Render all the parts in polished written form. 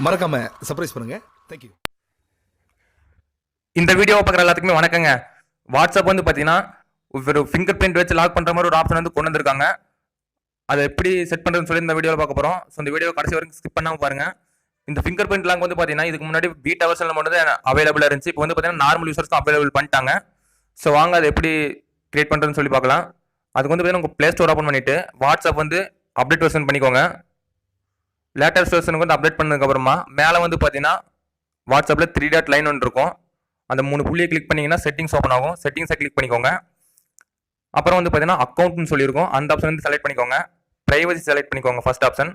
மறக்காம சர்ப்ரைஸ் பண்ணுங்க. தேங்க்யூ. இந்த வீடியோவை பார்க்குற எல்லாத்துக்குமே வணக்கங்க. வாட்ஸ்அப் வந்து பார்த்தீங்கன்னா ஒரு ஃபிங்கர் பிரிண்ட் வச்சு லாக் பண்ணுற மாதிரி ஒரு ஆப்ஷன் வந்து கொண்டு வந்திருக்காங்க. அதை எப்படி செட் பண்ணுறதுன்னு சொல்லி இந்த வீடியோவில் பார்க்க போகிறோம். ஸோ இந்த வீடியோ கடைசி வரைக்கும் ஸ்கிப் பண்ணாமல் பாருங்க. இந்த ஃபிங்கர் பிரிண்ட் லாக் வந்து பார்த்தீங்கன்னா இதுக்கு முன்னாடி பீட்டா வெர்ஷனில் மட்டும் தான் அவைலபிளாக இருந்துச்சு. இப்போ வந்து பார்த்தீங்கன்னா நார்மல் யூசர்ஸ்க்கும் அவைலபிள் பண்ணிட்டாங்க. ஸோ வாங்க அதை எப்படி கிரியேட் பண்ணுறதுன்னு சொல்லி பார்க்கலாம். அதுக்கு வந்து பார்த்தீங்கன்னா உங்கள் ப்ளே ஸ்டோர் ஓப்பன் பண்ணிவிட்டு வாட்ஸ்அப் வந்து அப்டேட் வெர்ஷன் பண்ணிக்கோங்க. லேட்டஸ்ட் வெர்ஷனுக்கு வந்து அப்டேட் பண்ணதுக்கப்புறமா மேலே வந்து பார்த்தீங்கன்னா வாட்ஸ்அப்பில் 3 டாட் லைன் ஒன்று இருக்கும். அந்த 3 புள்ளியை கிளிக் பண்ணிங்கன்னா செட்டிங்ஸ் ஓப்பன் ஆகும். செட்டிங்ஸை கிளிக் பண்ணிக்கோங்க. அப்புறம் வந்து பார்த்தீங்கன்னா அக்கௌண்ட்னு சொல்லியிருக்கும். அந்த ஆப்ஷன் வந்து செலக்ட் பண்ணிக்கோங்க. ப்ரைவசி செலக்ட் பண்ணிக்கோங்க ஃபர்ஸ்ட் ஆப்ஷன்.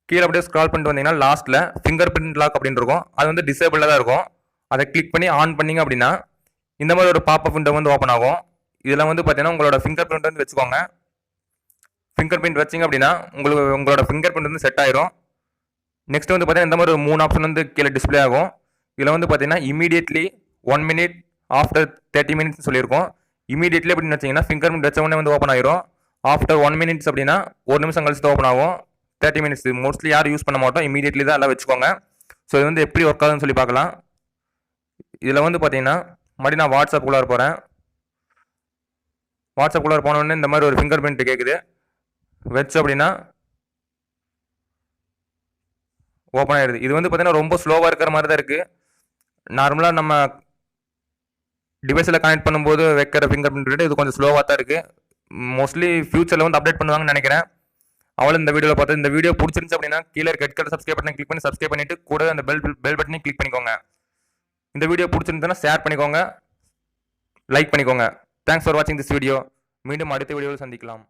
கீழே அப்படியே ஸ்க்ரால் பண்ணிட்டு வந்தீங்கன்னா லாஸ்ட்டில் ஃபிங்கர் பிரிண்ட் லாக் அப்படின்னு இருக்கும். அது வந்து டிசேபிளாக தான் இருக்கும். அதை கிளிக் பண்ணி ஆன் பண்ணிங்க அப்படின்னா இந்த மாதிரி ஒரு பாப்அப் விண்டோ வந்து ஓப்பன் ஆகும். இதில் வந்து பார்த்தீங்கன்னா உங்களோட ஃபிங்கர் பிரிண்ட் வந்து வச்சுக்கோங்க. ஃபிங்கர் பிரிண்ட் வச்சிங்க அப்படின்னா உங்களோட ஃபிங்கர் பிரிண்ட் வந்து செட் ஆயிரும். நெக்ஸ்ட் வந்து பார்த்தீங்கன்னா இந்த மாதிரி ஒரு 3 ஆப்ஷன் வந்து கீழே டிஸ்பிளே ஆகும். இதில் வந்து பார்த்தீங்கன்னா இமீடியட்லி 1 minute ஆஃப்டர் 30 minutes சொல்லியிருக்கோம். இமீடியட்லி அப்படின்னு வச்சிங்கன்னா ஃபிங்கர் பிரிண்ட் வச்ச உடனே வந்து ஓப்பன் ஆயிரும். ஆஃப்டர் 1 minute அப்படின்னா 1 நிமிஷம் கழிச்சு தான் ஓப்பன் ஆகும். 30 minutes மோஸ்ட்லி யாரும் யூஸ் பண்ண மாட்டோம். இமீடியட்லி தான் எல்லாம் வச்சுக்கோங்க. ஸோ இது வந்து எப்படி ஒர்க் ஆகுதுன்னு சொல்லி பார்க்கலாம். இதில் வந்து பார்த்தீங்கன்னா மறுபடியும் நான் வாட்ஸ்அப்புக்குள்ளார போகிறேன். வாட்ஸ்அப்புக்குள்ளார போனோடனே இந்த மாதிரி ஒரு ஃபிங்கர் பிரிண்ட் கேட்குது. வச்சு அப்படின்னா ஓப்பன் ஆயிடுது. இது வந்து பார்த்தீங்கன்னா ரொம்ப ஸ்லோவாக இருக்கிற மாதிரி தான் இருக்குது. நார்மலாக நம்ம டிவைஸில் கனெக்ட் பண்ணும்போது வைக்கிற ஃபிங்கர் பிரிண்ட் இது கொஞ்சம் ஸ்லோவாக தான் இருக்குது. மோஸ்ட்லி ஃபியூச்சரில் வந்து அப்டேட் பண்ணுவாங்கன்னு நினைக்கிறேன். அவளும் இந்த வீடியோவில் பார்த்து இந்த வீடியோ பிடிச்சிருந்துச்சு அப்படின்னா கீழே ரெட் கலர் சப்ஸ்கிரைப் பட்டனை கிளிக் பண்ணி சப்ஸ்கிரைப் பண்ணிட்டு கூட அந்த பெல் பட்டனையும் கிளிக் பண்ணிக்கோங்க. இந்த வீடியோ பிடிச்சிருந்துச்சுன்னா ஷேர் பண்ணிக்கோங்க, லைக் பண்ணிக்கோங்க. தேங்க்ஸ் ஃபார் வாட்சிங் திஸ் வீடியோ. மீண்டும் அடுத்த வீடியோவில் சந்திக்கலாம்.